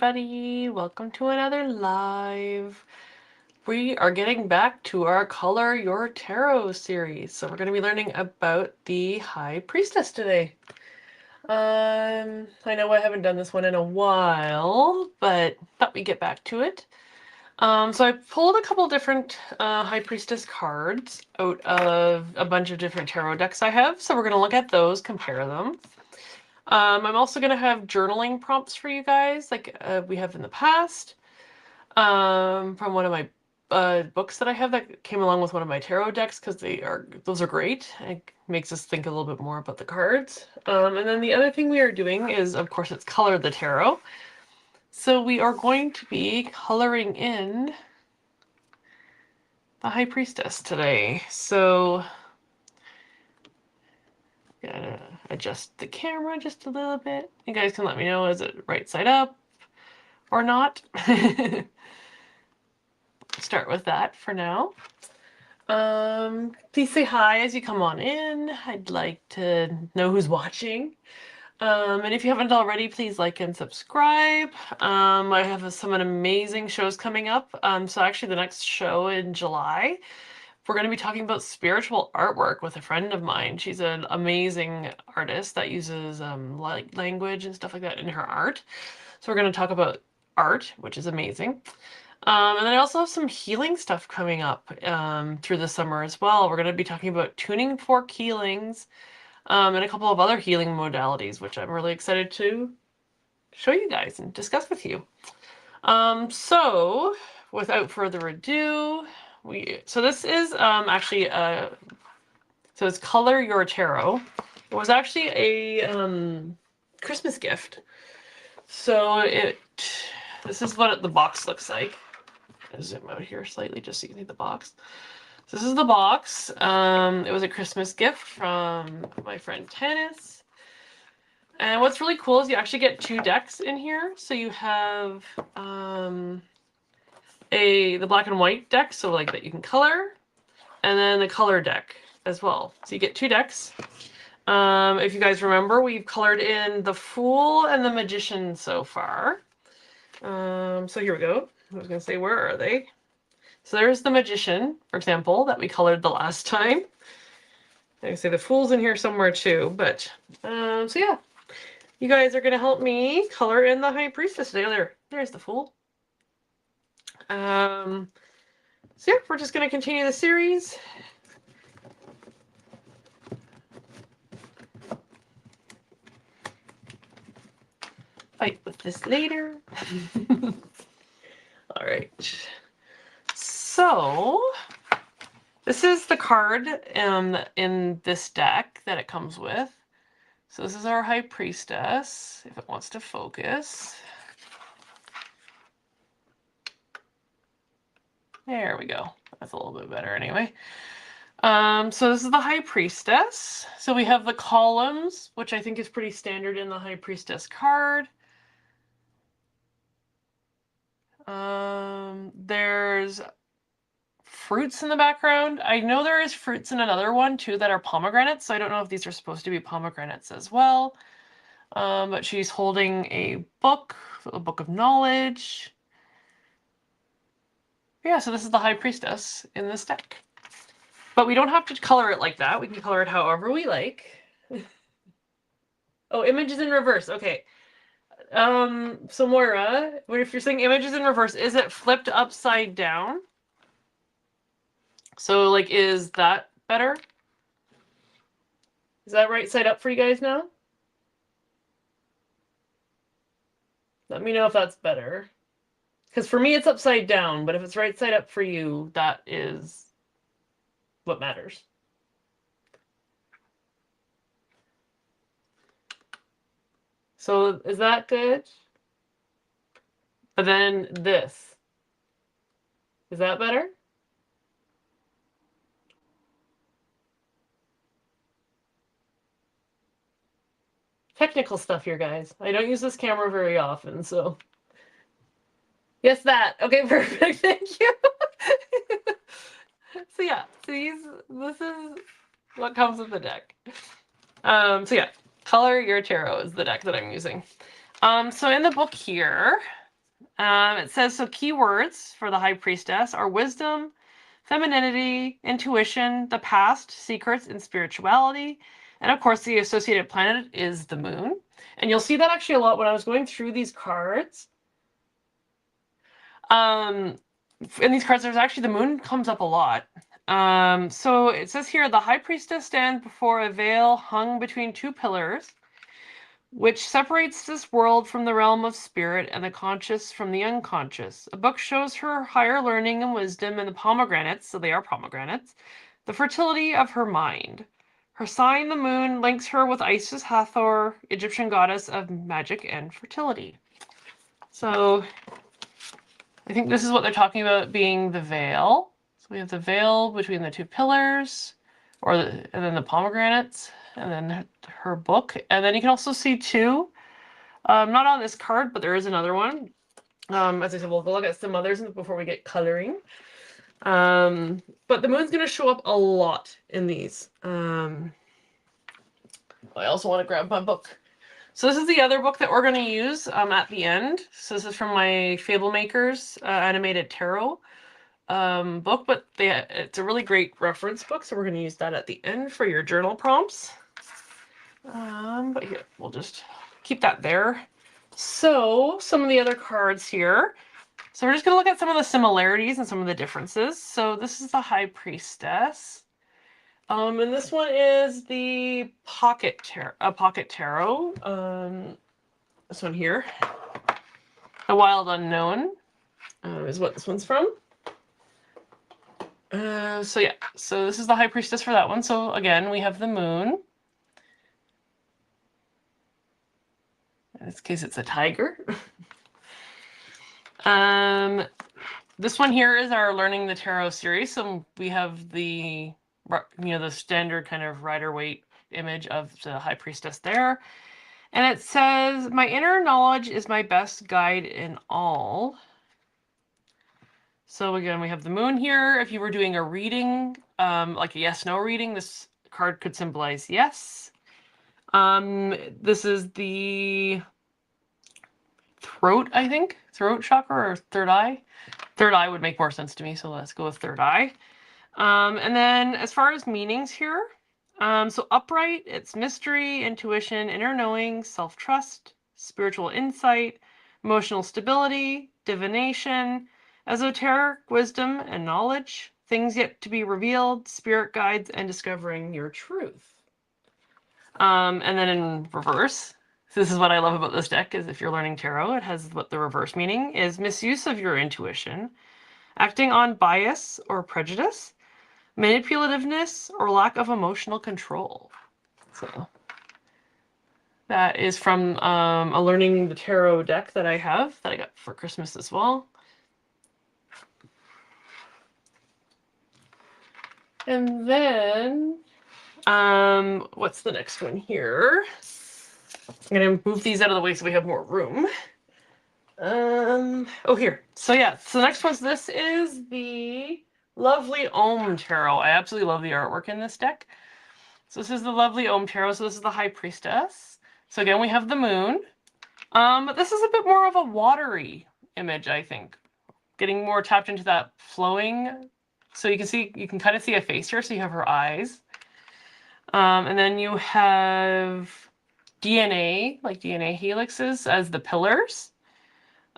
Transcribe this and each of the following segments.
everybody. Welcome to another live. We are getting back to our Color Your Tarot series. So we're going to be learning about the High Priestess today. I know I haven't done this one in a while, but thought we'd get back to it. So I pulled a couple different High Priestess cards out of a bunch of different tarot decks I have. So we're going to look at those, compare them. I'm also going to have journaling prompts for you guys, like we have in the past, from one of my books that I have that came along with one of my tarot decks, because those are great. It makes us think a little bit more about the cards. And then the other thing we are doing is, of course, it's Color the Tarot. So we are going to be coloring in the High Priestess today. So gotta adjust the camera just a little bit. You guys can let me know, is it right side up or not? Start with that for now. Please say hi as you come on in. I'd like to know who's watching. And if you haven't already, please like and subscribe. I have some amazing shows coming up. So actually the next show in July, we're going to be talking about spiritual artwork with a friend of mine. She's an amazing artist that uses like language and stuff like that in her art. So we're going to talk about art, which is amazing. And then I also have some healing stuff coming up through the summer as well. We're going to be talking about tuning fork healings and a couple of other healing modalities, which I'm really excited to show you guys and discuss with you. So without further ado, so this is actually so it's Color Your Tarot. It was actually a Christmas gift. So this is what the box looks like. I'll zoom out here slightly just so you can see the box. So this is the box. It was a Christmas gift from my friend Tannis. And what's really cool is you actually get two decks in here. So you have the black and white deck, so like that you can color, and then the color deck as well. So you get two decks. If you guys remember, we've colored in the Fool and the Magician so far. So here we go. I was going to say, where are they? So there's the Magician, for example, that we colored the last time. I can say the Fool's in here somewhere too, but so yeah. You guys are going to help me color in the High Priestess today. There's the Fool. So yeah, we're just going to continue the series. Fight with this later. All right. So this is the card in this deck that it comes with. So this is our High Priestess, if it wants to focus. There we go. That's a little bit better anyway. So this is the High Priestess. So we have the columns, which I think is pretty standard in the High Priestess card. There's fruits in the background. I know there is fruits in another one too that are pomegranates, so I don't know if these are supposed to be pomegranates as well. But she's holding a book of knowledge. Yeah, so this is the High Priestess in this deck. But we don't have to color it like that. We can color it however we like. Oh, images in reverse. Okay. So Moira, if you're saying images in reverse, is it flipped upside down? So like, is that better? Is that right side up for you guys now? Let me know if that's better. Because for me, it's upside down, but if it's right side up for you, that is what matters. So is that good? But then this. Is that better? Technical stuff here, guys. I don't use this camera very often, so. Yes, that. Okay, perfect. Thank you. So yeah, this is what comes with the deck. So yeah, Color Your Tarot is the deck that I'm using. So in the book here, It says, so keywords for the High Priestess are wisdom, femininity, intuition, the past, secrets, and spirituality. And of course, the associated planet is the moon. And you'll see that actually a lot when I was going through these cards. In these cards, there's actually the moon comes up a lot. So it says here, the High Priestess stands before a veil hung between two pillars, which separates this world from the realm of spirit and the conscious from the unconscious. A book shows her higher learning and wisdom and the pomegranates, so they are pomegranates, the fertility of her mind. Her sign, the moon, links her with Isis Hathor, Egyptian goddess of magic and fertility. So I think this is what they're talking about being the veil. So we have the veil between the two pillars, and then the pomegranates, and then her book. And then you can also see two, not on this card, but there is another one. As I said, we'll look at some others before we get coloring. But the moon's going to show up a lot in these. I also want to grab my book. So this is the other book that we're going to use at the end. So this is from my Fable Makers animated tarot book, but it's a really great reference book, so we're going to use that at the end for your journal prompts. But here, we'll just keep that there. So some of the other cards here. So we're just going to look at some of the similarities and some of the differences. So this is the High Priestess. And this one is the Pocket Tarot. This one here. The Wild Unknown is what this one's from. So yeah, so this is the High Priestess for that one. So again, we have the moon. In this case, it's a tiger. This one here is our Learning the Tarot series. So we have the, the standard kind of Rider-Waite image of the High Priestess there. And it says, my inner knowledge is my best guide in all. So again, we have the moon here. If you were doing a reading, like a yes-no reading, this card could symbolize yes. This is the throat, I think. Throat chakra or third eye. Third eye would make more sense to me, so let's go with third eye. And then as far as meanings here, so upright, it's mystery, intuition, inner knowing, self-trust, spiritual insight, emotional stability, divination, esoteric wisdom and knowledge, things yet to be revealed, spirit guides, and discovering your truth. And then in reverse, so this is what I love about this deck, is if you're learning tarot, it has what the reverse meaning is: misuse of your intuition, acting on bias or prejudice, manipulativeness, or lack of emotional control. So that is from a Learning the Tarot deck that I have, that I got for Christmas as well. And then, what's the next one here? I'm going to move these out of the way so we have more room. Oh, here. So yeah, so the next one's, this is the Lovely Om Tarot. I absolutely love the artwork in this deck. So this is the Lovely Om Tarot. So this is the High Priestess. So again, we have the moon. But this is a bit more of a watery image, I think. Getting more tapped into that flowing. So you can kind of see a face here. So you have her eyes. And then you have DNA, like DNA helixes, as the pillars.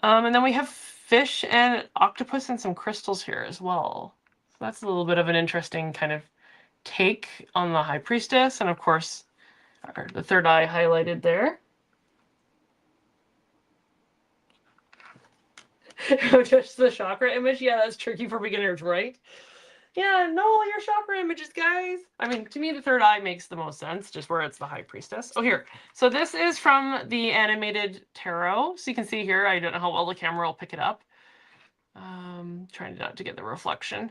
And then we have fish and octopus and some crystals here as well. So that's a little bit of an interesting kind of take on the High Priestess. And of course, the third eye highlighted there. Just the chakra image. Yeah, that's tricky for beginners, right? Yeah, no, your chakra images, guys. I mean, to me, the third eye makes the most sense, just where it's the High Priestess. Oh, here. So this is from the animated tarot. So you can see here, I don't know how well the camera will pick it up. Trying not to get the reflection.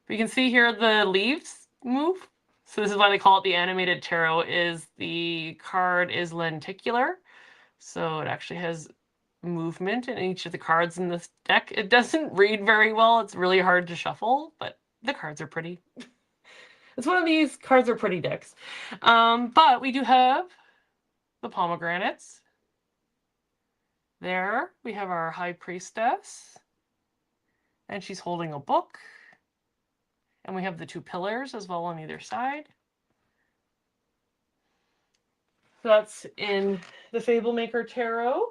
But you can see here the leaves move. So this is why they call it the animated tarot, is the card is lenticular. So it actually has movement in each of the cards in this deck. It doesn't read very well. It's really hard to shuffle, but the cards are pretty. It's one of these cards are pretty decks. But we do have the pomegranates, there we have our High Priestess, and she's holding a book. And we have the two pillars as well on either side. So that's in the Fablemaker Tarot.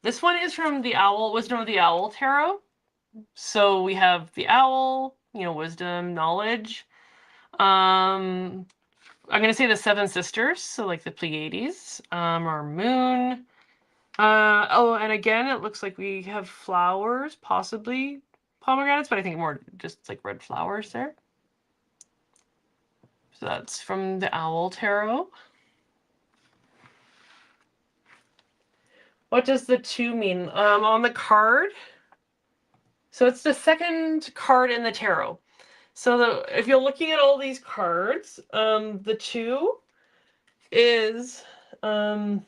This one is from the Owl, Wisdom of the Owl Tarot. So we have the owl, you know, wisdom, knowledge. I'm going to say the Seven Sisters, so like the Pleiades, our moon. Oh, and again, it looks like we have flowers, possibly pomegranates, but I think more just like red flowers there. So that's from the Owl Tarot. What does the 2 mean? On the card, so it's the second card in the tarot. So if you're looking at all these cards, the 2 is, so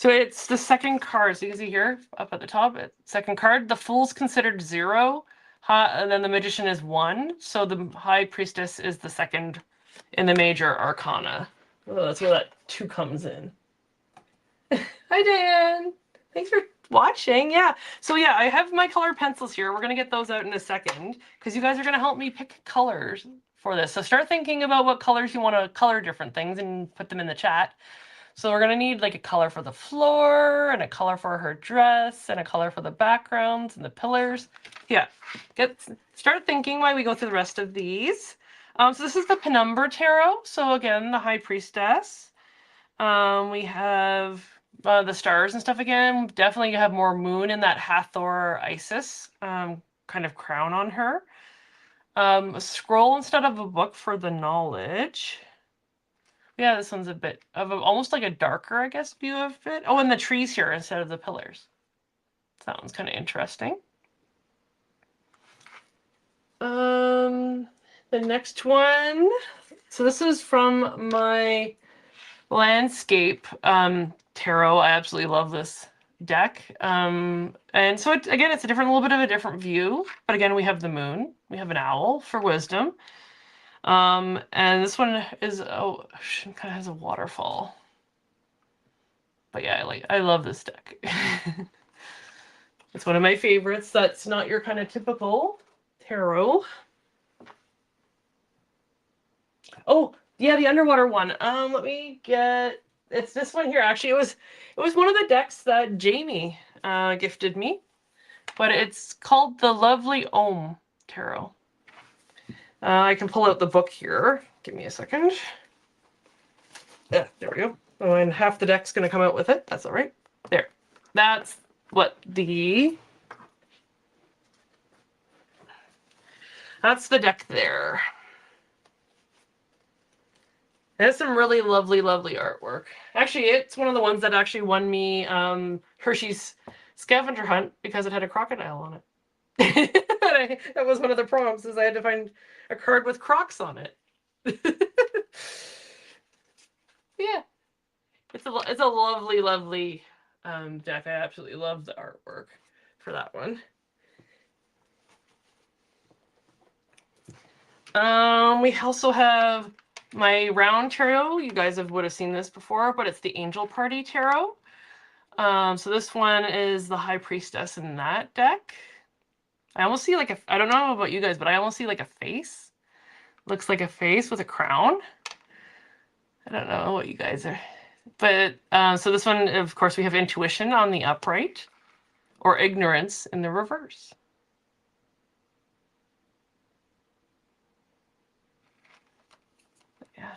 it's the second card. So you can see here up at the top, second card. The Fool's considered 0, and then the Magician is 1. So the High Priestess is the second in the major arcana. Oh, that's where that 2 comes in. Hi, Dan. Thanks for watching. Yeah. So yeah, I have my colored pencils here. We're going to get those out in a second because you guys are going to help me pick colors for this. So start thinking about what colors you want to color different things and put them in the chat. So we're going to need like a color for the floor and a color for her dress and a color for the backgrounds and the pillars. Yeah. Start thinking while we go through the rest of these. So this is the Penumbra Tarot. So again, the High Priestess. We have the stars and stuff again. Definitely you have more moon in that Hathor Isis kind of crown on her. A scroll instead of a book for the knowledge. Yeah, this one's a bit of almost like a darker, I guess, view of it. Oh, and the trees here instead of the pillars. So that one's kind of interesting. The next one. So this is from my landscape tarot. I absolutely love this deck. And so again, it's a little bit of a different view. But again, we have the moon. We have an owl for wisdom. And this one is, oh, kind of has a waterfall. But yeah, I love this deck. It's one of my favorites. That's not your kind of typical tarot. Oh, yeah, the underwater one. Let me get, it's this one here. Actually, it was one of the decks that Jamie gifted me, but it's called the Lovely Ohm Tarot. I can pull out the book here. Give me a second. Yeah, there we go. Oh, and half the deck's going to come out with it. That's all right. There. That's what that's the deck there. It has some really lovely, lovely artwork. Actually, it's one of the ones that actually won me Hershey's scavenger hunt because it had a crocodile on it. That was one of the prompts, is I had to find a card with crocs on it. Yeah, it's a lovely, lovely deck. I absolutely love the artwork for that one. We also have my round tarot. You guys would have seen this before, but it's the Angel Party Tarot. So this one is the High Priestess in that deck. I almost see like I don't know about you guys, but I almost see like a face. Looks like a face with a crown. I don't know what you guys are. But so this one, of course, we have intuition on the upright or ignorance in the reverse. Yeah.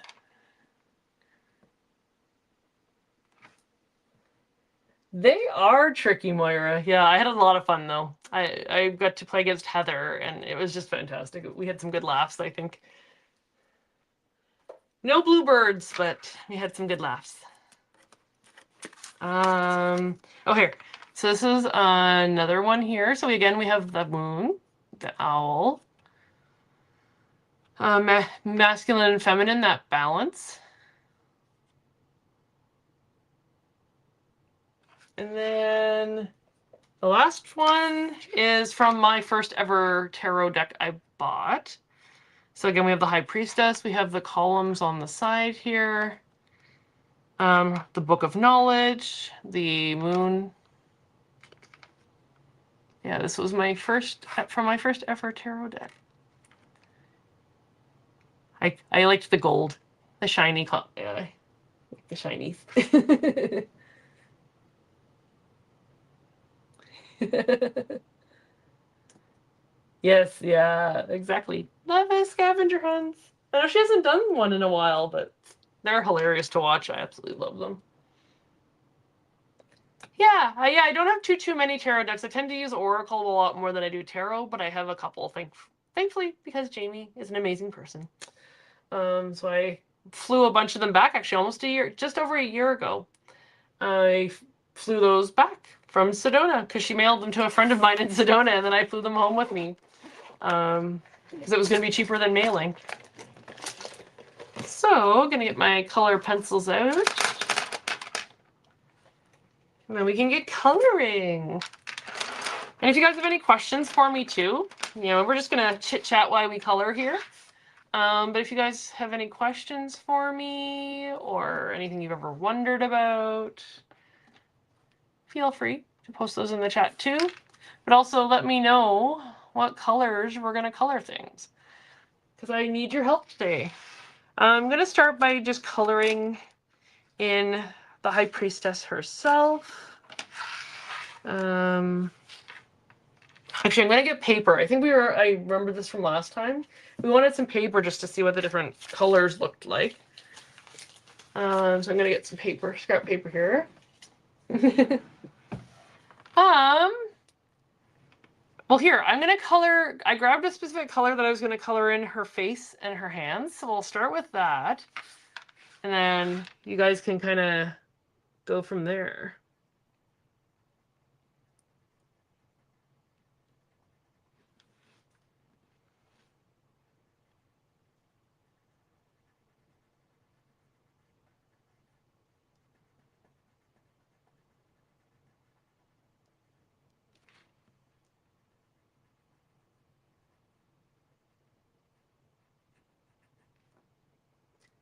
They are tricky, Moira. Yeah, I had a lot of fun though. I got to play against Heather and it was just fantastic. We had some good laughs, I think. No bluebirds, but we had some good laughs. Oh, here. So this is another one here. So again, we have the moon, the owl, masculine and feminine, that balance. And then the last one is from my first ever tarot deck I bought. So again, we have the High Priestess. We have the columns on the side here. The Book of Knowledge, the Moon. Yeah, this was my first, from my first ever tarot deck. I liked the gold, the shiny, yeah, the shinies. Yes, yeah, exactly. Love is scavenger hunts. I know she hasn't done one in a while, but they're hilarious to watch. I absolutely love them. Yeah, I don't have too many tarot decks. I tend to use Oracle a lot more than I do tarot, but I have a couple, thankfully, because Jamie is an amazing person. So I flew a bunch of them back, actually, almost a year, just over a year ago. I flew those back from Sedona because she mailed them to a friend of mine in Sedona, and then I flew them home with me because it was going to be cheaper than mailing. So, gonna get my color pencils out. And then we can get coloring. And if you guys have any questions for me too, you know, we're just gonna chit chat while we color here. But if you guys have any questions for me or anything you've ever wondered about, feel free to post those in the chat too. But also let me know what colors we're gonna color things, because I need your help today. I'm gonna start by just coloring in the High Priestess herself. Actually, I'm gonna get paper. I remember this from last time. We wanted some paper just to see what the different colors looked like. So I'm gonna get some paper, scrap paper here. Well, here, I'm gonna color, I grabbed a specific color that I was gonna color in her face and her hands. So we'll start with that. And then you guys can kind of go from there.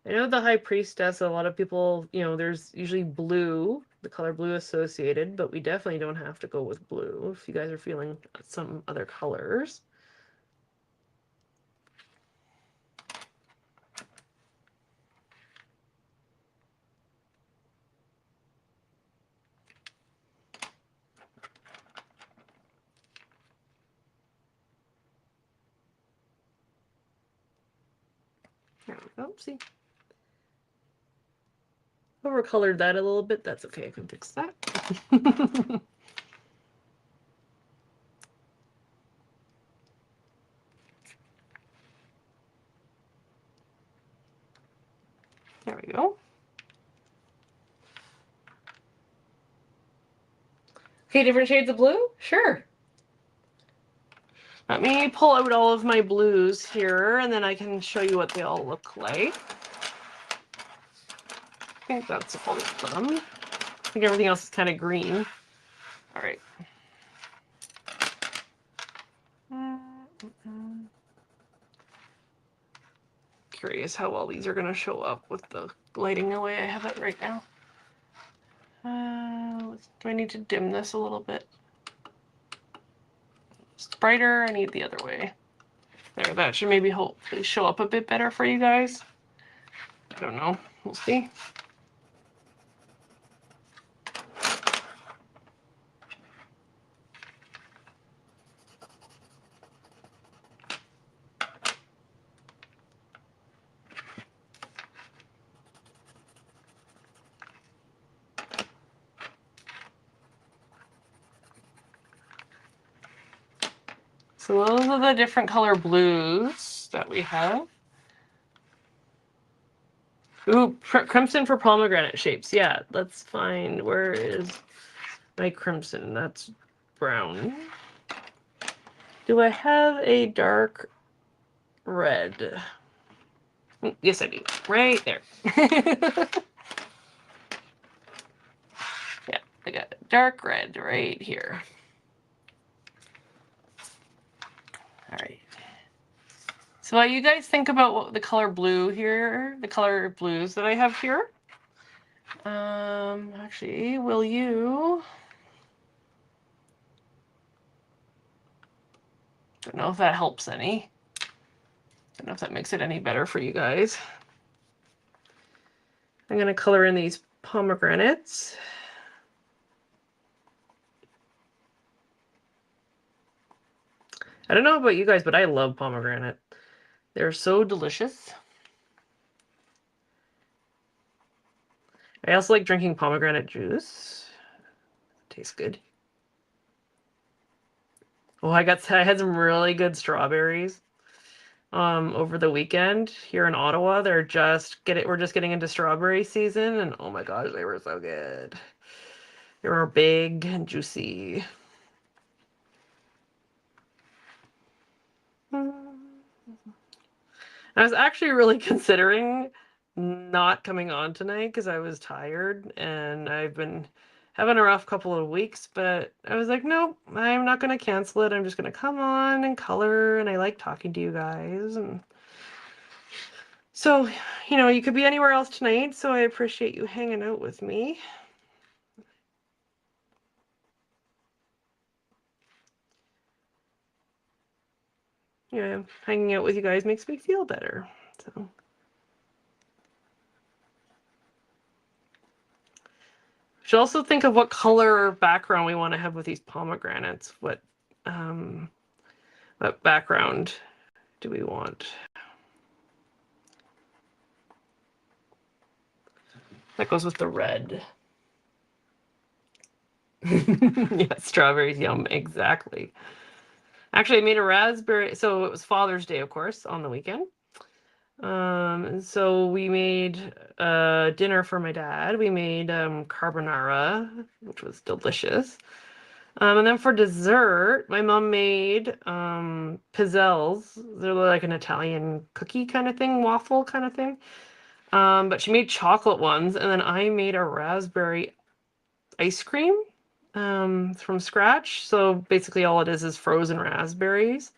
I know the High Priestess, a lot of people, you know, there's usually blue, the color blue associated, but we definitely don't have to go with blue if you guys are feeling some other colors. There we go. See? Overcolored that a little bit. That's okay. I can fix that. There we go. Okay, different shades of blue? Sure. Let me pull out all of my blues here, and then I can show you what they all look like. I think that's all of them. I think everything else is kind of green. All right. Curious how well these are going to show up with the lighting the way I have it right now. Do I need to dim this a little bit? It's brighter. I need the other way. There, that should maybe hopefully show up a bit better for you guys. I don't know. We'll see. So those are the different color blues that we have. Ooh, crimson for pomegranate shapes. Yeah, let's find, where is my crimson? That's brown. Do I have a dark red? Yes, I do. Right there. Yeah, I got dark red right here. All right. So what you guys think about the color blue here, the color blues that I have here? Actually, will you? Don't know if that helps any. Don't know if that makes it any better for you guys. I'm gonna color in these pomegranates. I don't know about you guys, but I love pomegranate. They're so delicious. I also like drinking pomegranate juice. Tastes good. Oh, I had some really good strawberries over the weekend here in Ottawa. We're just getting into strawberry season, and oh my gosh, they were so good. They were big and juicy. I was actually really considering not coming on tonight because I was tired and I've been having a rough couple of weeks, but I was like, nope, I'm not going to cancel it. I'm just going to come on and color, and I like talking to you guys. And so, you could be anywhere else tonight, so I appreciate you hanging out with me. Yeah, hanging out with you guys makes me feel better. So. Should also think of what color background we want to have with these pomegranates. What background do we want? That goes with the red. Yeah, strawberries, yum, exactly. Actually, I made a raspberry, so it was Father's Day, of course, on the weekend. And so we made dinner for my dad. We made carbonara, which was delicious. And then for dessert, my mom made pizzelles. They're like an Italian cookie kind of thing, waffle kind of thing. But she made chocolate ones, and then I made a raspberry ice cream from scratch. So basically all it is frozen raspberries,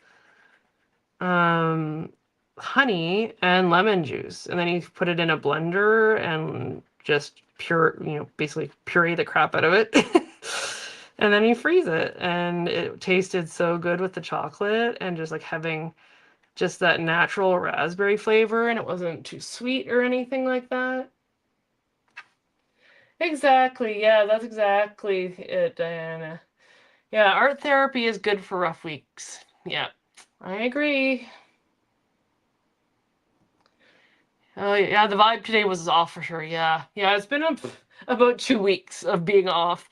honey, and lemon juice. And then you put it in a blender and just basically puree the crap out of it. And then you freeze it. And it tasted so good with the chocolate and just like having just that natural raspberry flavor, and it wasn't too sweet or anything like that. Exactly. Yeah, that's exactly it, Diana. Yeah, art therapy is good for rough weeks. Yeah, I agree. Oh, yeah, the vibe today was off for sure. Yeah. Yeah, it's been about 2 weeks of being off.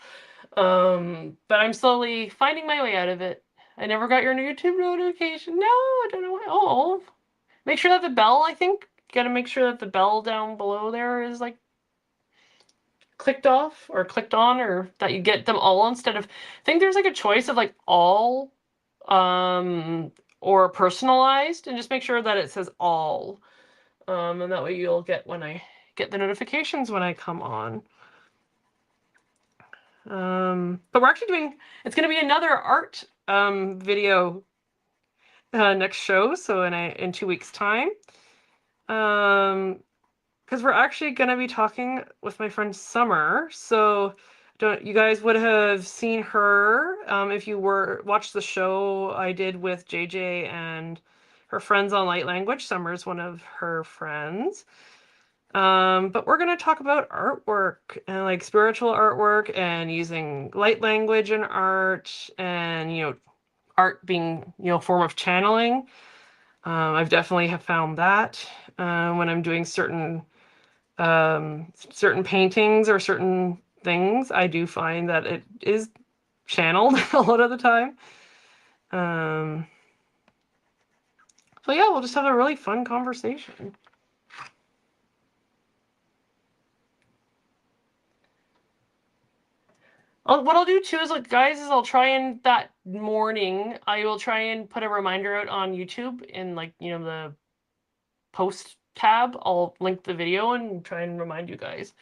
But I'm slowly finding my way out of it. I never got your YouTube notification. No, I don't know why. Oh, make sure that the bell, I think, you gotta make sure that the bell down below there is like clicked off or clicked on, or that you get them all instead of, I think there's like a choice of like all or personalized, and just make sure that it says all, and that way you'll get when I get the notifications when I come on. But we're actually doing, it's going to be another art video next show, so in 2 weeks time, because we're actually going to be talking with my friend Summer. So you guys would have seen her if you watched the show I did with JJ and her friends on Light Language. Summer's one of her friends. But we're going to talk about artwork and like spiritual artwork and using light language in art, and art being a form of channeling. I've definitely have found that when I'm doing certain paintings or certain things, I do find that it is channeled a lot of the time. So yeah, we'll just have a really fun conversation. What I'll do too is, like, guys, is I'll try and that morning I will try and put a reminder out on YouTube in like the post tab. I'll link the video and try and remind you guys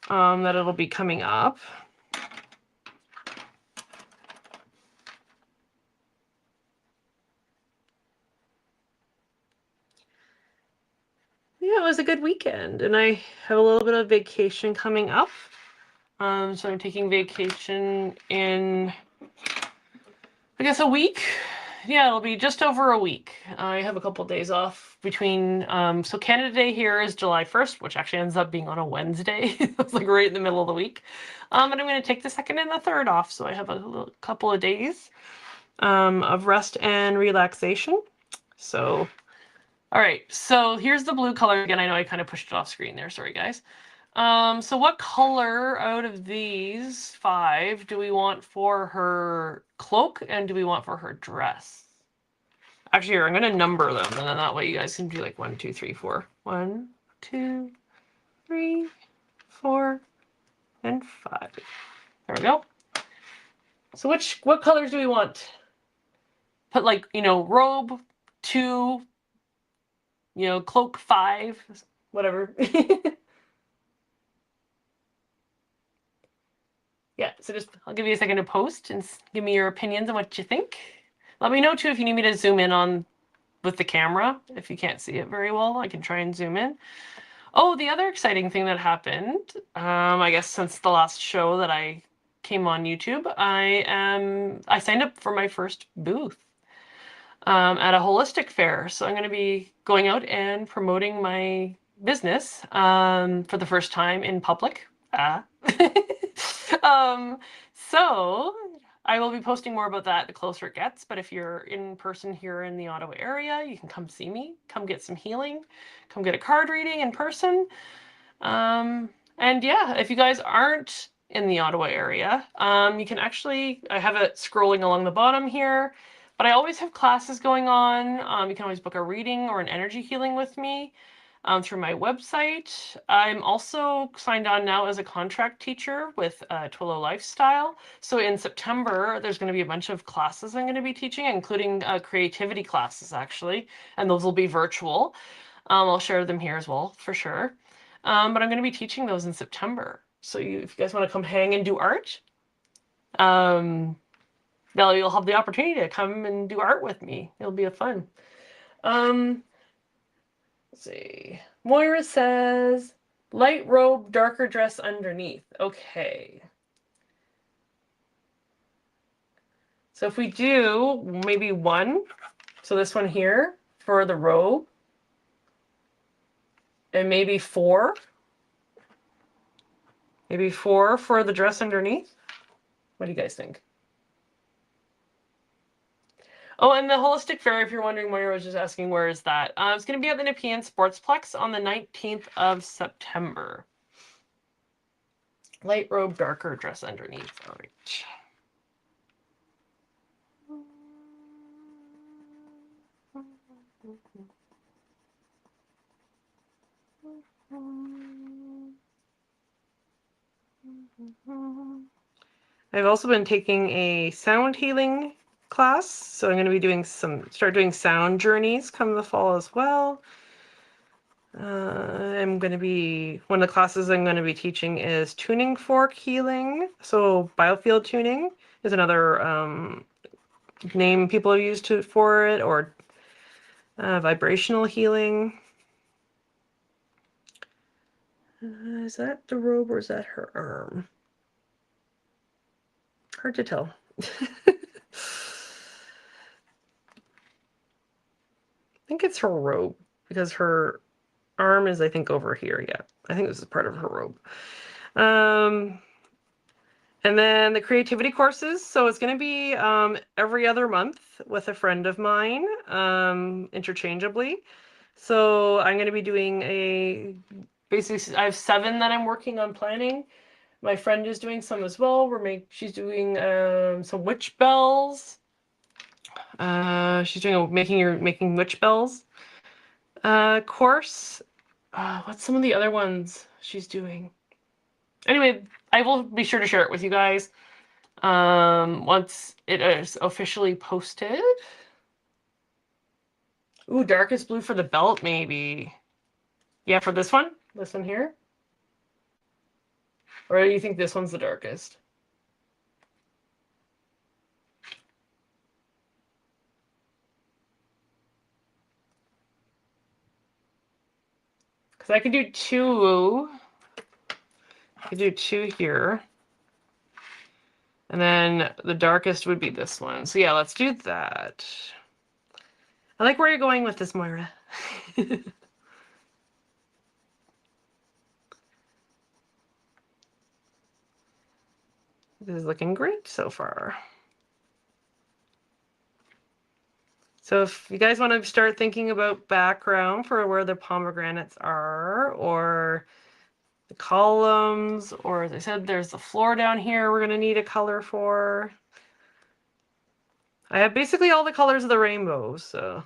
that it'll be coming up. yeah, it was a good weekend, and I have a little bit of vacation coming up. So I'm taking vacation in, I guess, a week. Yeah, it'll be just over a week. I have a couple days off between. So Canada Day here is July 1st, which actually ends up being on a Wednesday. It's like right in the middle of the week. And I'm going to take the 2nd and the 3rd off, so I have a couple of days of rest and relaxation. So, all right. So here's the blue color again. I know I kind of pushed it off screen there. Sorry, guys. So what color out of these 5 do we want for her cloak and do we want for her dress? Actually, here, I'm going to number them, and then that way you guys can do like 1, 2, 3, 4. 1, 2, 3, 4, and 5. There we go. So what colors do we want? Put like, robe 2, cloak 5, whatever. Yeah, so I'll give you a second to post and give me your opinions on what you think. Let me know too if you need me to zoom in on with the camera. If you can't see it very well, I can try and zoom in. Oh, the other exciting thing that happened, I guess since the last show that I came on YouTube, I signed up for my first booth at a holistic fair. So I'm going to be going out and promoting my business for the first time in public. So I will be posting more about that the closer it gets. But if you're in person here in the Ottawa area, you can come see me, come get some healing, come get a card reading in person. And yeah, if you guys aren't in the Ottawa area, you can actually, I have it scrolling along the bottom here, but I always have classes going on. You can always book a reading or an energy healing with me through my website. I'm also signed on now as a contract teacher with Twillo Lifestyle. So in September, there's going to be a bunch of classes I'm going to be teaching, including creativity classes actually, and those will be virtual. I'll share them here as well, for sure. But I'm going to be teaching those in September. So if you guys want to come hang and do art, you'll have the opportunity to come and do art with me. It'll be a fun. Let's see. Moira says, light robe, darker dress underneath. Okay. So if we do maybe 1, so this one here for the robe, and maybe 4. Maybe 4 for the dress underneath. What do you guys think? Oh, and the Holistic Fair, if you're wondering, Moira was just asking, where is that? It's going to be at the Nepean Sportsplex on the 19th of September. Light robe, darker dress underneath. All right. I've also been taking a sound healing class, so I'm going to be doing start doing sound journeys come the fall as well. I'm going to be, one of the classes I'm going to be teaching is tuning fork healing. So biofield tuning is another name people have used for it, or vibrational healing. Is that the robe or is that her arm? Hard to tell. I think it's her robe because her arm is, I think, over here. Yeah, I think this is part of her robe. And then the creativity courses. So it's going to be every other month with a friend of mine, interchangeably. So I'm going to be doing basically, I have 7 that I'm working on planning. My friend is doing some as well. She's doing some witch bells. She's doing making witch bells course. What's some of the other ones she's doing? Anyway, I will be sure to share it with you guys once it is officially posted. Ooh, darkest blue for the belt, maybe. Yeah, for this one here. Or do you think this one's the darkest? Because I could do two. I could do two here. And then the darkest would be this one. So yeah, let's do that. I like where you're going with this, Moira. This is looking great so far. So if you guys want to start thinking about background for where the pomegranates are, or the columns, or as I said, there's the floor down here we're going to need a color for. I have basically all the colors of the rainbow, so.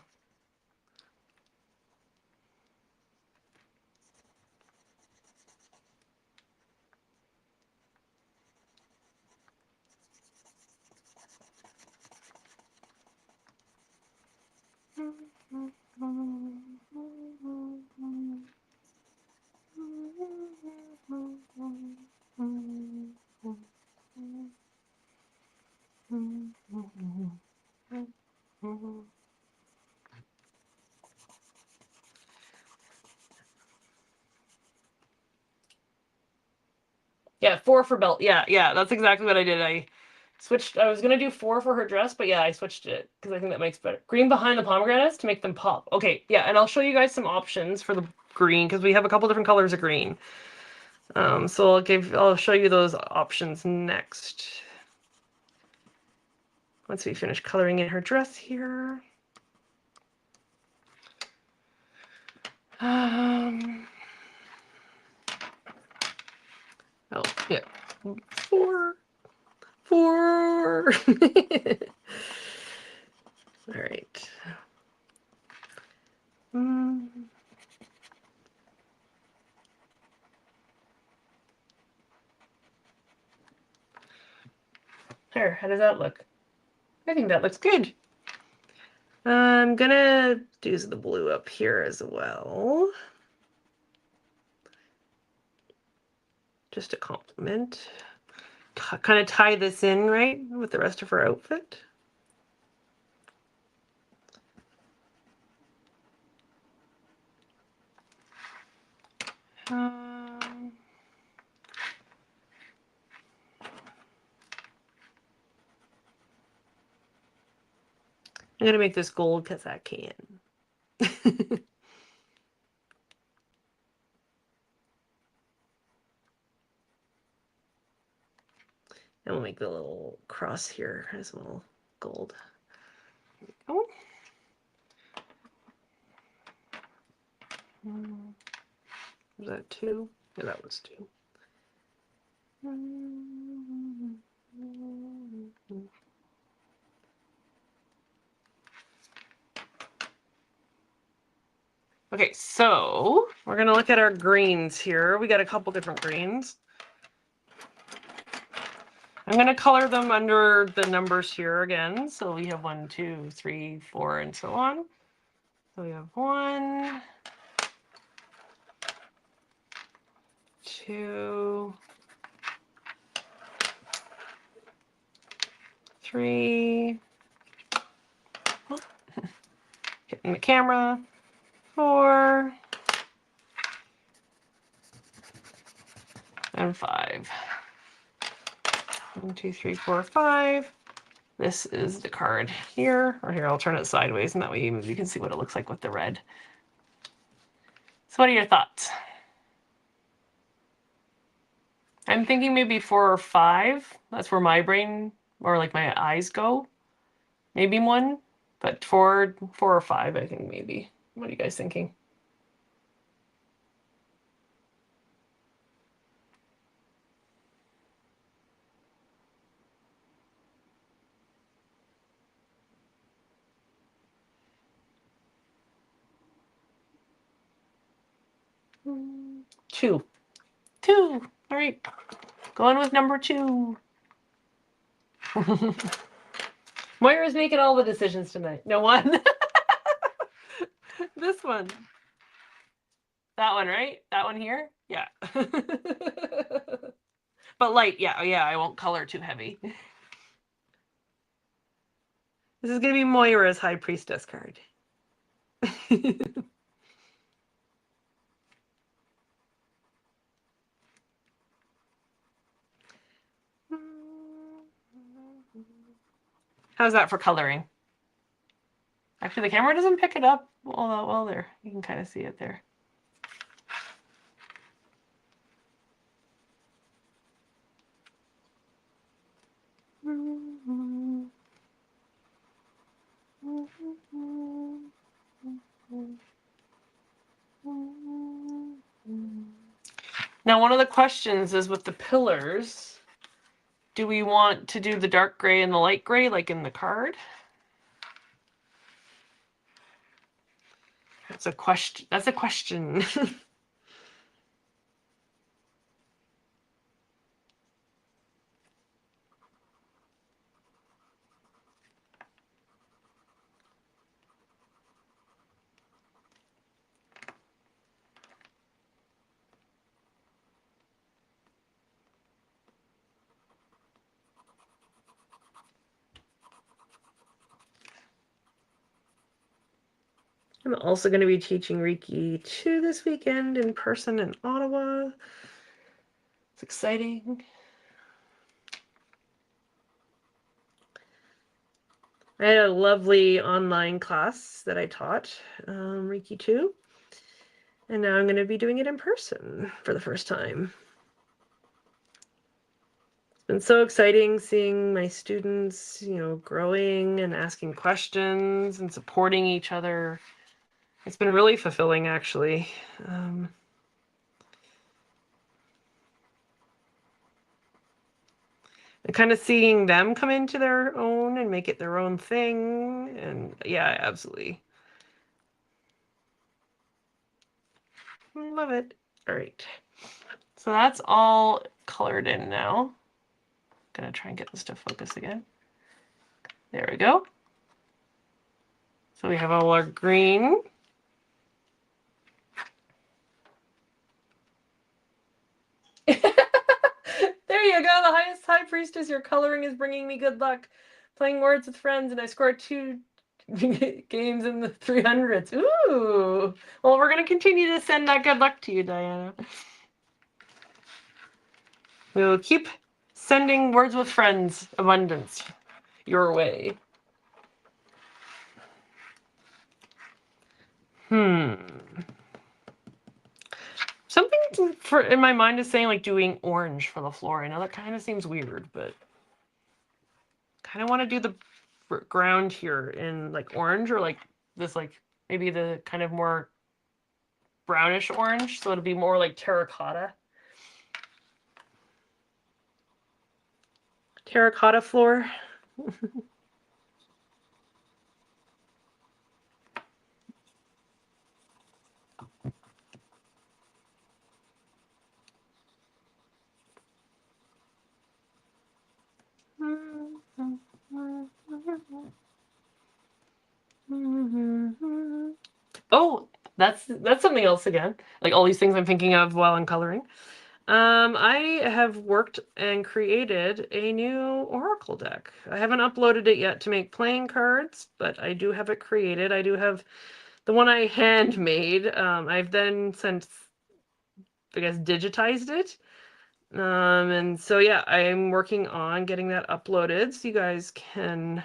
Yeah, 4 for belt. Yeah, that's exactly what I did. I switched. I was gonna do 4 for her dress, but yeah, I switched it because I think that makes better. Green behind the pomegranates to make them pop. Okay, yeah, and I'll show you guys some options for the green because we have a couple different colors of green. So I'll show you those options next. Once we finish coloring in her dress here. Oh yeah, 4. All right. There, how does that look? I think that looks good. I'm gonna do the blue up here as well. Just to complement. Kind of tie this in, right, with the rest of her outfit. I'm gonna make this gold because I can. And we'll make the little cross here as well, gold. Oh. Was that 2? Yeah, that was 2. Okay, so we're gonna look at our greens here. We got a couple different greens. I'm going to color them under the numbers here again. So we have 1, 2, 3, 4, and so on. So we have 1, 2, 3, hitting the camera, 4, and 5. 1, 2, 3, 4, 5. This is the card here, or here, I'll turn it sideways, and that way you can see what it looks like with the red. So what are your thoughts? I'm thinking maybe 4 or 5. That's where my brain, or like my eyes go. Maybe 1, but 4 or 5, I think maybe. What are you guys thinking? Two. All right. Going with number 2. Moira's making all the decisions tonight. No, 1. This one. That one, right? That one here? Yeah. But light, yeah, I won't color too heavy. This is going to be Moira's High Priestess card. How's that for coloring? Actually, the camera doesn't pick it up all that well there. You can kind of see it there. Now, one of the questions is with the pillars, do we want to do the dark gray and the light gray like in the card? That's a question. That's a question. I'm also going to be teaching Reiki 2 this weekend in person in Ottawa. It's exciting. I had a lovely online class that I taught, Reiki 2. And now I'm going to be doing it in person for the first time. It's been so exciting seeing my students, growing and asking questions and supporting each other. It's been really fulfilling, actually. And kind of seeing them come into their own and make it their own thing. And yeah, absolutely. Love it. All right. So that's all colored in now. Gonna try and get this to focus again. There we go. So we have all our green. There you go. The highest high priestess. Your coloring is bringing me good luck. Playing Words with Friends, and I scored 2 games in the 300s. Ooh. Well, we're going to continue to send that good luck to you, Diana. We will keep sending Words with Friends abundance your way. Something in my mind is saying like doing orange for the floor. I know that kind of seems weird, but kind of want to do the ground here in like orange, or like this, like maybe the kind of more brownish orange, so it'll be more like terracotta floor. Oh, that's something else again. Like all these things I'm thinking of while I'm coloring. I have worked and created a new oracle deck. I haven't uploaded it yet to make playing cards, but I do have it created. I do have the one I handmade. I've then since, I guess, digitized it. And so yeah, I'm working on getting that uploaded so you guys can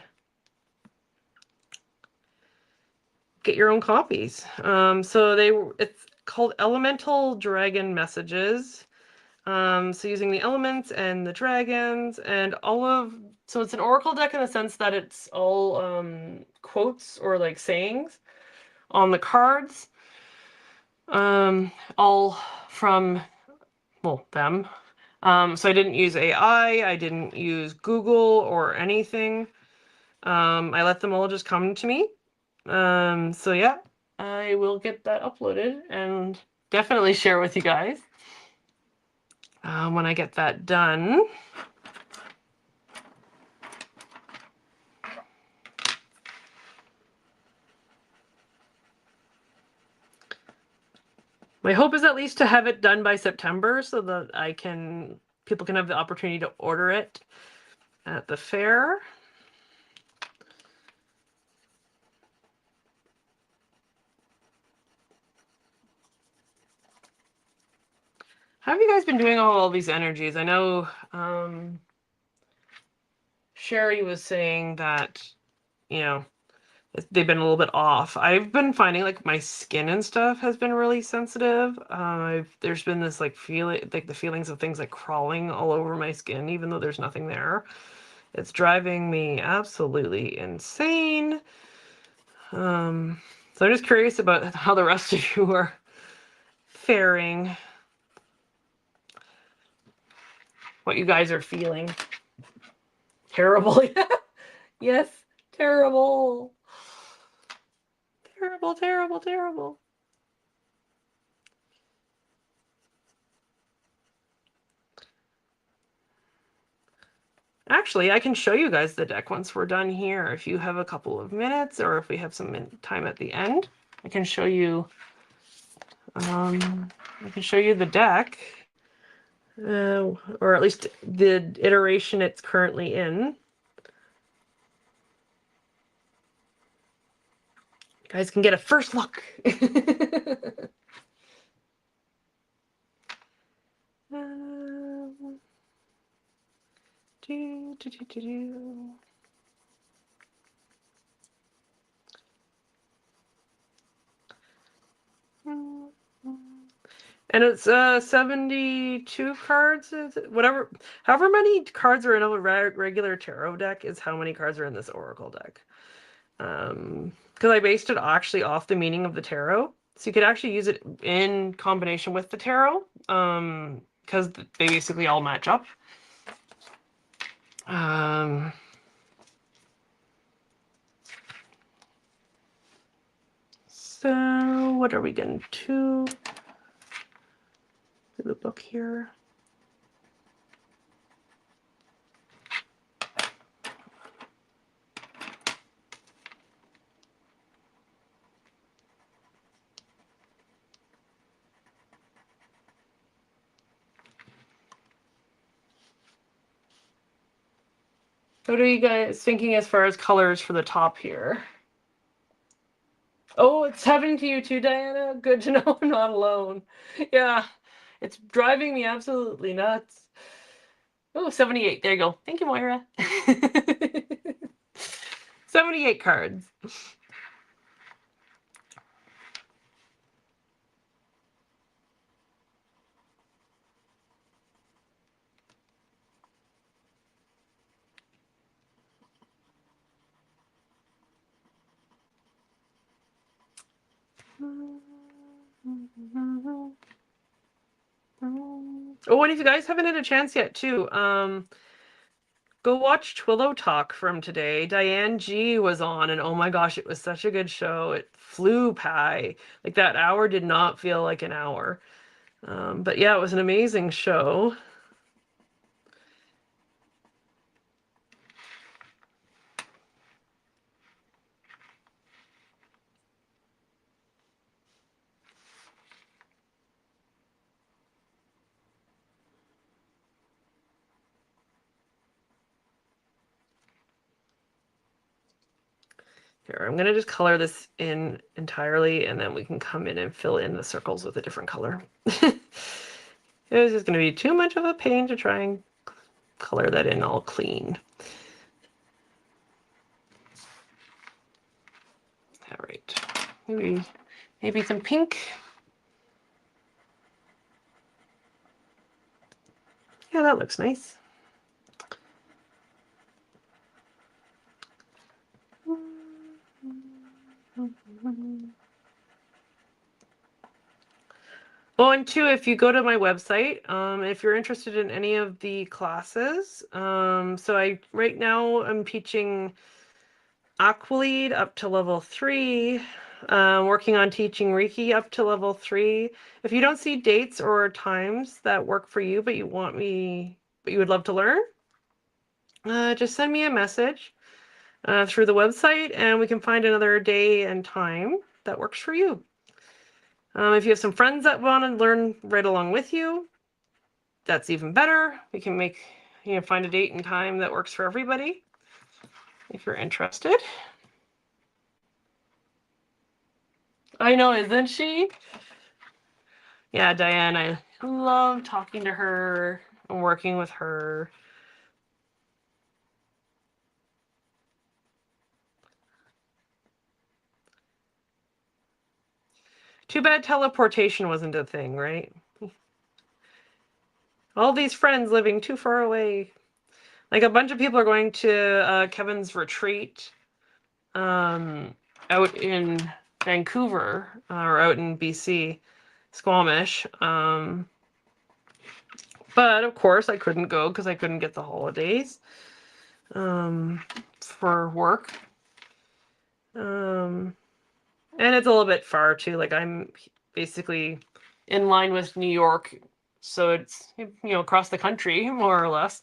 get your own copies. So it's called Elemental Dragon Messages. So using the elements and the dragons and so it's an oracle deck in the sense that it's all quotes or like sayings on the cards, all from, well, them. So I didn't use AI, I didn't use Google or anything. I let them all just come to me. So yeah, I will get that uploaded and definitely share with you guys when I get that done. My hope is at least to have it done by September so that people can have the opportunity to order it at the fair. How have you guys been doing all these energies? I know Sherry was saying that, you know, they've been a little bit off. I've been finding like my skin and stuff has been really sensitive. There's been this like feeling, like the feelings of things like crawling all over my skin, even though there's nothing there. It's driving me absolutely insane. So I'm just curious about how the rest of you are faring, what you guys are feeling. Terrible. Yes, terrible. Terrible, terrible, terrible. Actually, I can show you guys the deck once we're done here. If you have a couple of minutes, or if we have some time at the end, I can show you. I can show you the deck, or at least the iteration it's currently in. You guys can get a first look. Do, do, do, do, do. And it's 72 cards, whatever, however many cards are in a regular tarot deck is how many cards are in this oracle deck. Because I based it actually off the meaning of the tarot, so you could actually use it in combination with the tarot, because they basically all match up. So what are we going to do? The book here. What are you guys thinking as far as colors for the top here? Oh, it's happening to you too, Diana? Good to know I'm not alone. Yeah, it's driving me absolutely nuts. Oh, 78. There you go. Thank you, Moira. 78 cards. Oh, and if you guys haven't had a chance yet, too, go watch Twillo Talk from today. Diane G was on, and oh my gosh, it was such a good show. It flew by. Like, that hour did not feel like an hour. But yeah, it was an amazing show. Here, I'm going to just color this in entirely, and then we can come in and fill in the circles with a different color. It was just going to be too much of a pain to try and color that in all clean. All right, maybe some pink. Yeah, that looks nice. Oh, and two, if you go to my website, if you're interested in any of the classes, so right now I'm teaching Aqualead up to level 3, working on teaching Reiki up to level 3. If you don't see dates or times that work for you, but you would love to learn, just send me a message through the website, and we can find another day and time that works for you. If you have some friends that want to learn right along with you, that's even better. We can find a date and time that works for everybody if you're interested. I know, isn't she? Yeah, Diane, I love talking to her and working with her. Too bad teleportation wasn't a thing, right? All these friends living too far away. Like a bunch of people are going to Kevin's retreat out in Vancouver or out in BC, Squamish. But of course I couldn't go because I couldn't get the holidays for work. And it's a little bit far too. Like I'm basically in line with New York, so it's, you know, across the country more or less.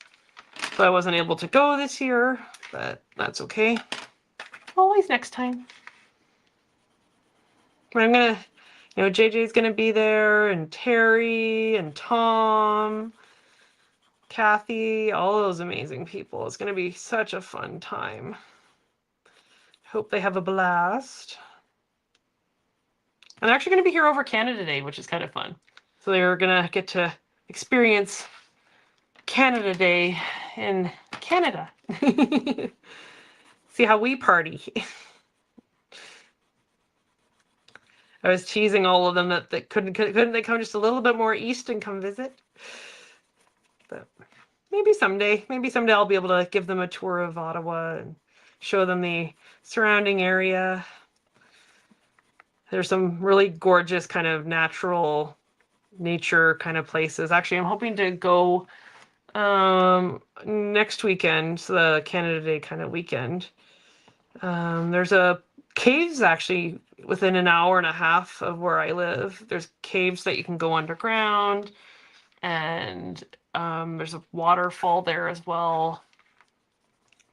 So I wasn't able to go this year, but that's okay. Always next time. I'm gonna, you know, JJ's gonna be there, and Terry and Tom, Kathy, all those amazing people. It's gonna be such a fun time. Hope they have a blast. I'm actually gonna be here over Canada Day, which is kind of fun. So they're gonna get to experience Canada Day in Canada. See how we party. I was teasing all of them that couldn't they come just a little bit more east and come visit? But maybe someday I'll be able to give them a tour of Ottawa and show them the surrounding area. There's some really gorgeous kind of natural nature kind of places. Actually, I'm hoping to go next weekend, so the Canada Day kind of weekend. There's a caves actually within an hour and a half of where I live. There's caves that you can go underground, and there's a waterfall there as well.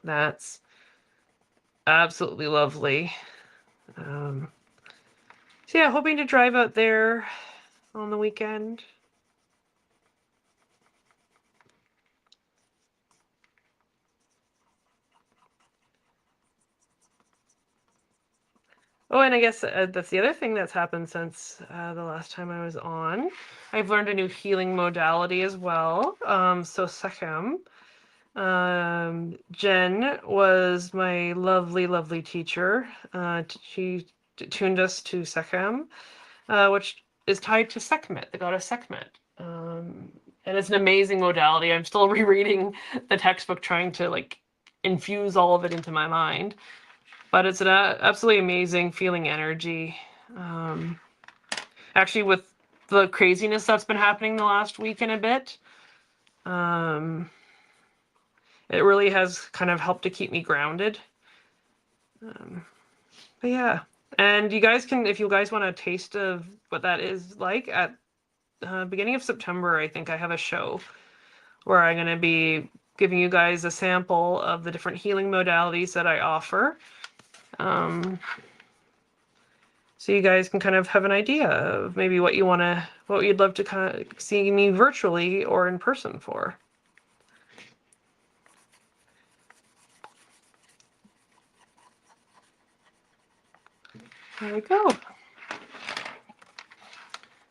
That's absolutely lovely. So yeah, hoping to drive out there on the weekend. Oh, and I guess that's the other thing that's happened since the last time I was on. I've learned a new healing modality as well. So Sechem. Jen was my lovely, lovely teacher. She tuned us to Sechem, which is tied to Sekhmet, the goddess Sekhmet. And it's an amazing modality. I'm still rereading the textbook, trying to like infuse all of it into my mind. But it's an absolutely amazing feeling energy. Actually, with the craziness that's been happening the last week and a bit, it really has kind of helped to keep me grounded. But yeah, and you guys can, if you guys want a taste of what that is like, at beginning of September, I think I have a show where I'm going to be giving you guys a sample of the different healing modalities that I offer. So you guys can kind of have an idea of maybe what you'd love to kind of see me virtually or in person for. There we go.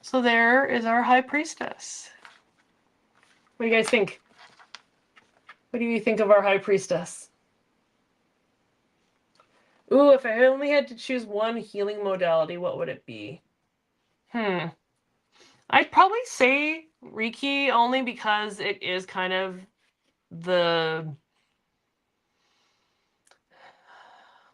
So there is our High Priestess. What do you guys think? What do you think of our High Priestess? Ooh, if I only had to choose one healing modality, what would it be? I'd probably say Reiki, only because it is kind of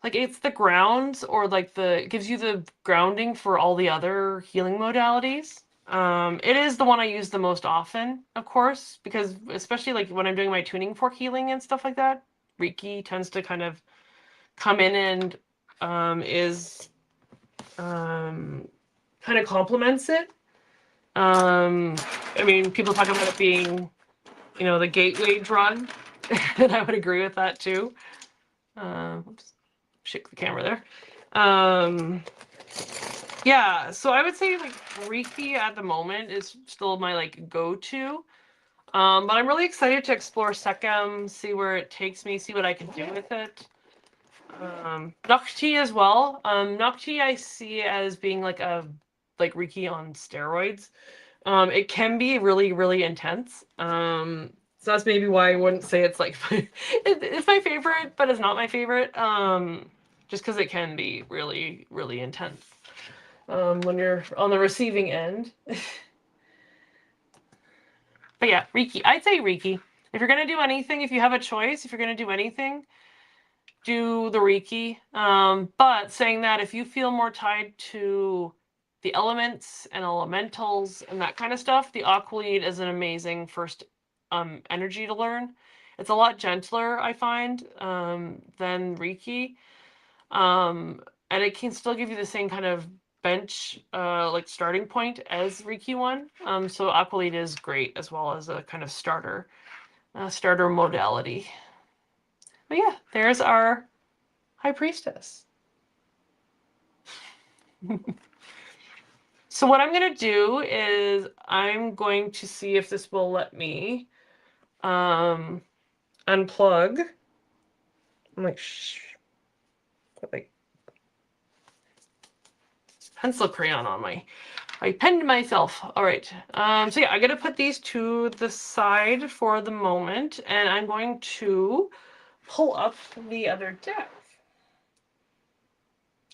it's the grounds, or like it gives you the grounding for all the other healing modalities. It is the one I use the most often, of course, because especially like when I'm doing my tuning fork healing and stuff like that, Reiki tends to kind of come in and kind of complements it. I mean, people talk about it being, you know, the gateway drug, and I would agree with that too. Oops, shake the camera there. Yeah, so I would say like Reiki at the moment is still my like go-to. But I'm really excited to explore Sekhem, see where it takes me, see what I can do with it. Nakti as well. Nakti I see as being like Reiki on steroids. It can be really, really intense. So that's maybe why I wouldn't say it's like it's my favorite, but it's not my favorite. Just because it can be really, really intense. when you're on the receiving end. But yeah, Reiki. I'd say Reiki. If you're going to do anything, if you have a choice, if you're going to do anything, do the Reiki. But saying that, if you feel more tied to the elements and elementals and that kind of stuff, the Aqualead is an amazing first energy to learn. It's a lot gentler, I find, than Reiki. And it can still give you the same kind of bench, like starting point as Reiki 1. So Aqualead is great as well as a kind of starter modality. But yeah, there's our High Priestess. So what I'm going to do is I'm going to see if this will let me unplug. I'm like, put my pencil crayon on I penned myself. All right. So yeah, I'm going to put these to the side for the moment, and I'm going to pull up the other deck.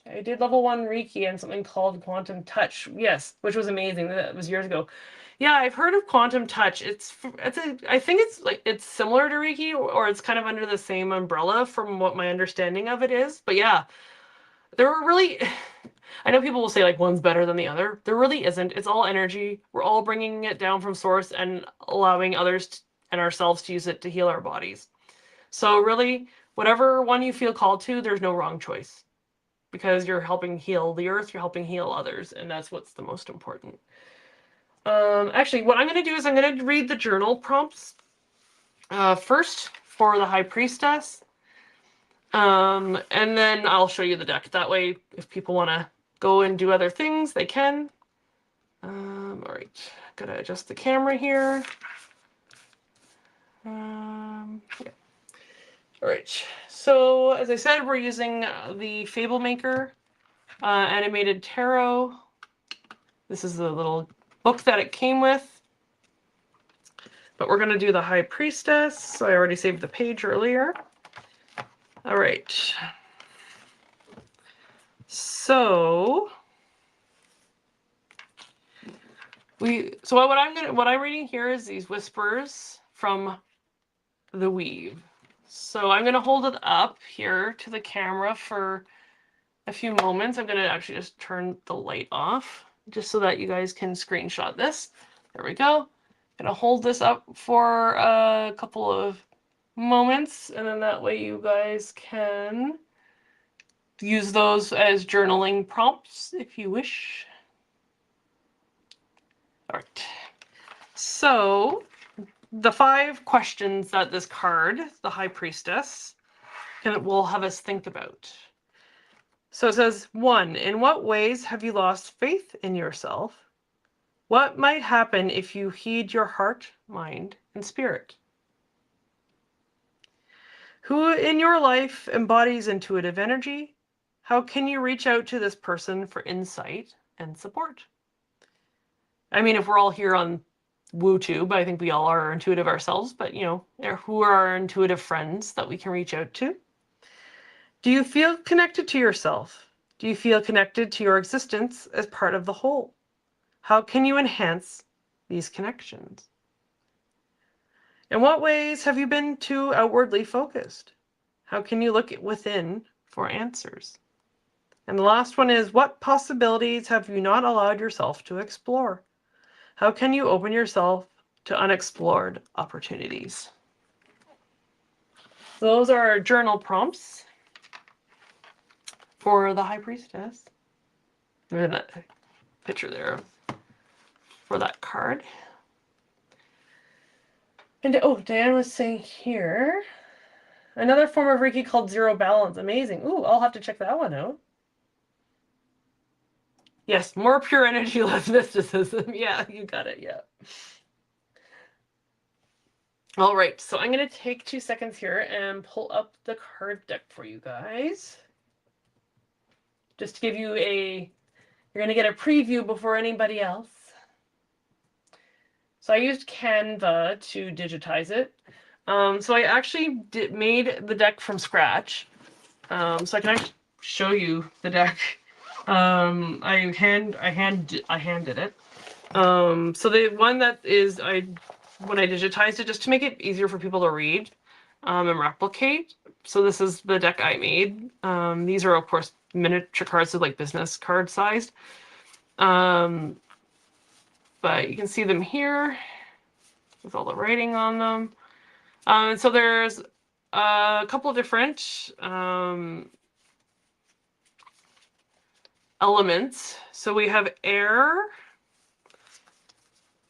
I did level 1 Reiki and something called Quantum Touch. Yes, which was amazing. That was years ago. Yeah, I've heard of Quantum Touch. I think it's similar to Reiki, or it's kind of under the same umbrella from what my understanding of it is. But yeah, there were really, I know people will say like one's better than the other. There really isn't. It's all energy. We're all bringing it down from source and allowing others and ourselves to use it to heal our bodies. So really, whatever one you feel called to, there's no wrong choice. Because you're helping heal the earth, you're helping heal others, and that's what's the most important. Actually, what I'm going to do is I'm going to read the journal prompts first for the High Priestess, and then I'll show you the deck. That way, if people want to go and do other things, they can. All right, gotta adjust the camera here. Yeah. All right, so as I said, we're using the Fable Maker animated tarot. This is the little book that it came with. But we're going to do the High Priestess. So I already saved the page earlier. All right. So what I'm reading here is these whispers from the weave. So I'm going to hold it up here to the camera for a few moments. I'm going to actually just turn the light off just so that you guys can screenshot this. There we go. Gonna hold this up for a couple of moments, and then that way you guys can use those as journaling prompts if you wish. All right. So the 5 questions that this card, the High Priestess, will have us think about. So it says, 1, in what ways have you lost faith in yourself? What might happen if you heed your heart, mind, and spirit? Who in your life embodies intuitive energy? How can you reach out to this person for insight and support? I mean, if we're all here on WooTube, I think we all are intuitive ourselves, but who are our intuitive friends that we can reach out to? Do you feel connected to yourself? Do you feel connected to your existence as part of the whole? How can you enhance these connections? In what ways have you been too outwardly focused? How can you look within for answers? And the last one is, what possibilities have you not allowed yourself to explore? How can you open yourself to unexplored opportunities? Those are our journal prompts for the High Priestess. There's a picture there for that card. And oh, Diane was saying here, another form of Reiki called Zero Balance. Amazing. Ooh, I'll have to check that one out. Yes, more pure energy, less mysticism. Yeah, you got it. Yeah. All right, so I'm going to take 2 seconds here and pull up the card deck for you guys. Just to give you you're going to get a preview before anybody else. So I used Canva to digitize it. So I actually made the deck from scratch. So I can actually show you the deck I handed it. So the one that is when I digitized it just to make it easier for people to read and replicate. So this is the deck I made. These are of course miniature cards, so like business card sized. But you can see them here with all the writing on them. And so there's a couple of different elements. So we have air,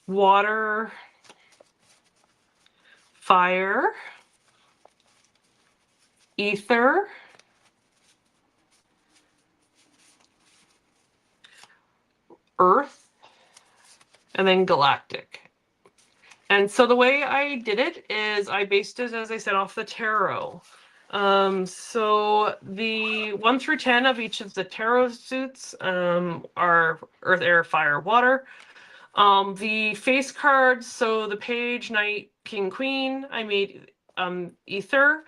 water, fire, ether, earth, and then galactic. And so the way I did it is I based it, as I said, off the tarot. So the 1 through 10 of each of the tarot suits are earth, air, fire, water. The face cards, so the page, knight, king, queen, I made ether,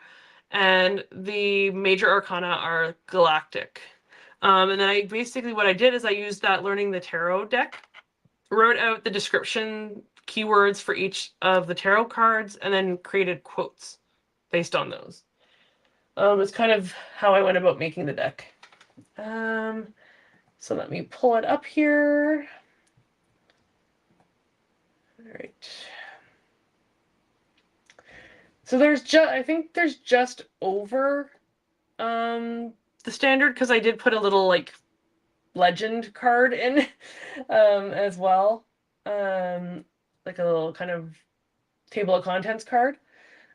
and the major arcana are galactic. And then what I did is I used that Learning the Tarot deck, wrote out the description keywords for each of the tarot cards, and then created quotes based on those. It's kind of how I went about making the deck. So let me pull it up here. All right. So I think there's just over the standard, because I did put a little like legend card in as well. Like a little kind of table of contents card.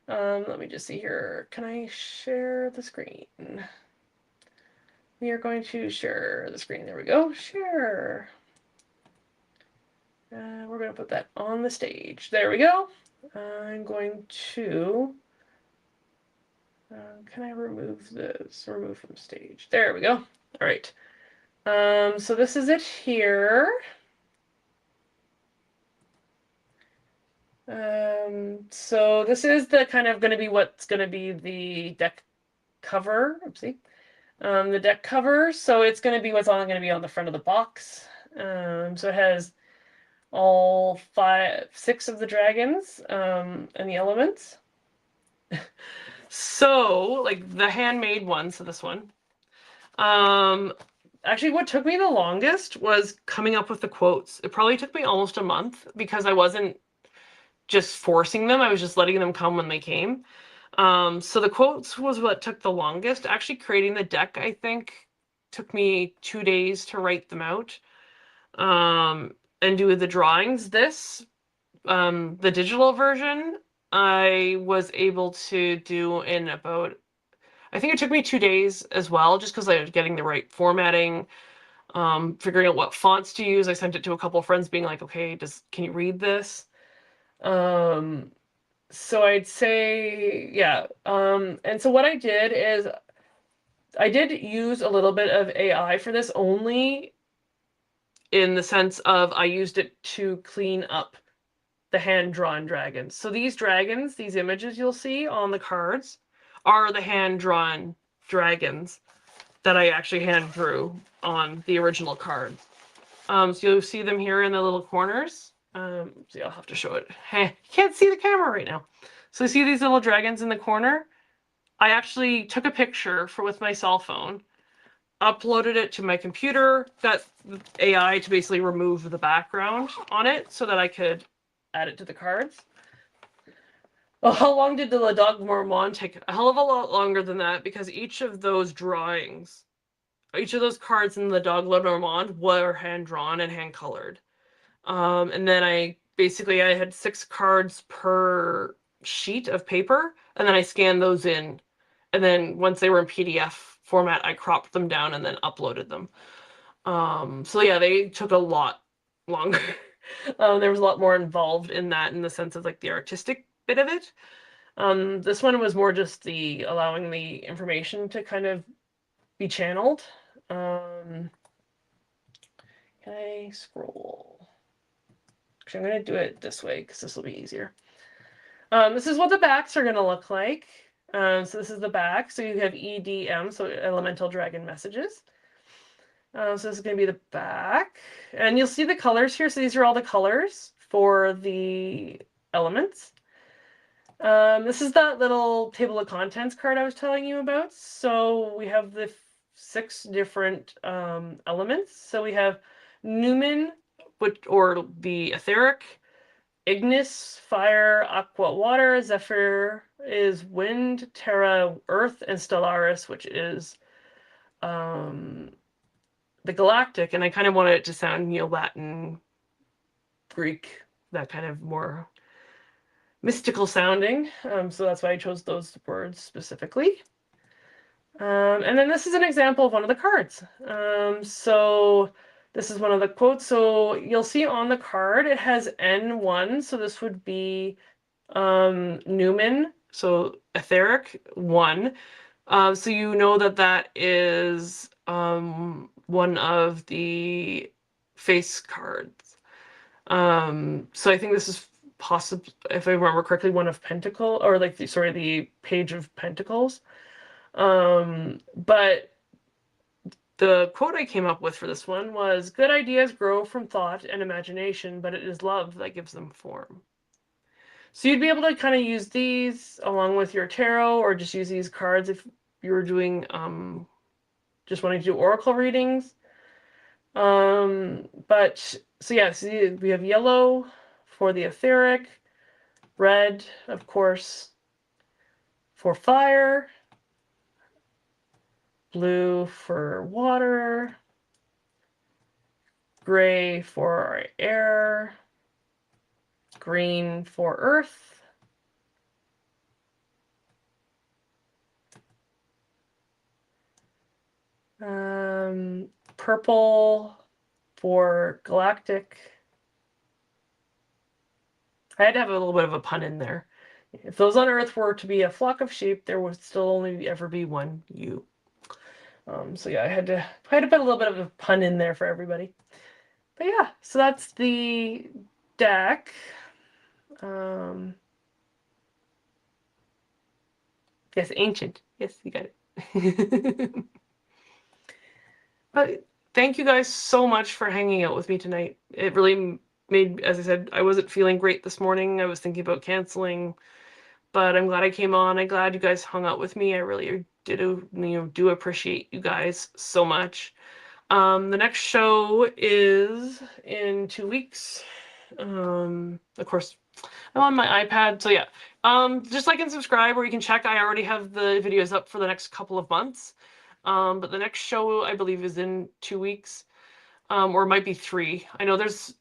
Let me just see here. Can I share the screen? We are going to share the screen. There we go. Share. We're going to put that on the stage. There we go. I'm going to... can I remove this? Remove from stage. There we go. All right. So this is it here. So this is the kind of going to be what's going to be the deck cover. Oopsie. The deck cover. So it's going to be what's going to be on the front of the box. So it has all 6 of the dragons and the elements. So like the handmade one, so this one. Actually, what took me the longest was coming up with the quotes. It probably took me almost a month because I wasn't just forcing them. I was just letting them come when they came. So the quotes was what took the longest. Actually, creating the deck, I think, took me 2 days to write them out and do the drawings. The digital version, I was able to do in about, I think it took me 2 days as well, just because I was getting the right formatting, figuring out what fonts to use. I sent it to a couple of friends being like, okay, can you read this? So I'd say, yeah. And so what I did is I did use a little bit of AI for this, only in the sense of I used it to clean up the hand-drawn dragons. So these dragons, these images you'll see on the cards, are the hand-drawn dragons that I actually hand drew on the original cards. So you'll see them here in the little corners. See, I'll have to show it. Hey, you can't see the camera right now. So you see these little dragons in the corner? I actually took a picture with my cell phone, uploaded it to my computer, got AI to basically remove the background on it so that I could add it to the cards. Well, how long did the La Dog Mormont take? A hell of a lot longer than that, because each of those drawings, each of those cards in the Dog Le Normand were hand-drawn and hand-colored. And then I had 6 cards per sheet of paper, and then I scanned those in. And then once they were in PDF format, I cropped them down and then uploaded them. So yeah, they took a lot longer. There was a lot more involved in that, in the sense of like the artistic bit of it. This one was more just the allowing the information to kind of be channeled. Can I scroll? Actually, I'm going to do it this way because this will be easier. This is what the backs are going to look like. So this is the back. So you have EDM, so Elemental Dragon Messages. So this is going to be the back. And you'll see the colors here. So these are all the colors for the elements. This is that little table of contents card I was telling you about. So we have the 6 different elements. So we have Numen, or the etheric, Ignis, fire, aqua, water, Zephyr is wind, Terra, earth, and Stellaris, which is the galactic. And I kind of wanted it to sound Latin, Greek, that kind of more mystical sounding. So that's why I chose those words specifically. And then this is an example of one of the cards. So this is one of the quotes. So you'll see on the card it has N1. So this would be Numen, so etheric 1. So you know that is one of the face cards. So I think this is possibly, if I remember correctly, one of Pentacle, or like the Page of Pentacles. But the quote I came up with for this one was, "Good ideas grow from thought and imagination, but it is love that gives them form." So you'd be able to kind of use these along with your tarot, or just use these cards if you were doing just wanting to do oracle readings. But so yeah, so we have yellow for the etheric, red, of course, for fire, blue for water, gray for air, green for earth, purple for galactic. I had to have a little bit of a pun in there. If those on Earth were to be a flock of sheep, there would still only ever be one you. So yeah, I had to put a little bit of a pun in there for everybody. But yeah, so that's the deck. Yes, ancient. Yes, you got it. But thank you guys so much for hanging out with me tonight. It really made, as I said, I wasn't feeling great this morning. I was thinking about canceling, but I'm glad I came on. I'm glad you guys hung out with me. I really do appreciate you guys so much. The next show is in 2 weeks. Of course, I'm on my iPad, so yeah. Just like and subscribe, or you can check. I already have the videos up for the next couple of months. But the next show, I believe, is in 2 weeks, or it might be 3. I know there's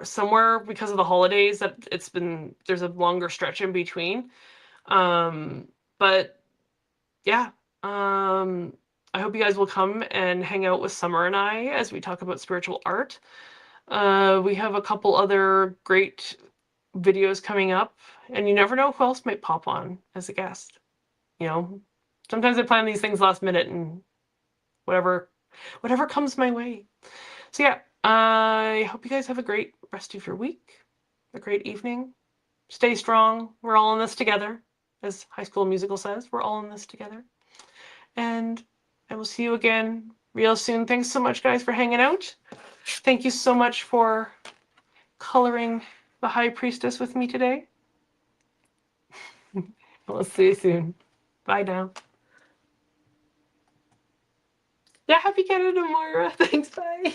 somewhere, because of the holidays, that there's a longer stretch in between. But yeah, I hope you guys will come and hang out with Summer and I as we talk about spiritual art. We have a couple other great videos coming up, and you never know who else might pop on as a guest. Sometimes I plan these things last minute, and whatever comes my way. So yeah, I hope you guys have a great rest of your week, a great evening. Stay strong. We're all in this together. As High School Musical says, we're all in this together. And I will see you again real soon. Thanks so much, guys, for hanging out. Thank you so much for coloring the High Priestess with me today. We'll see you soon. Bye now. Yeah, happy Canada, Moira. Thanks, bye.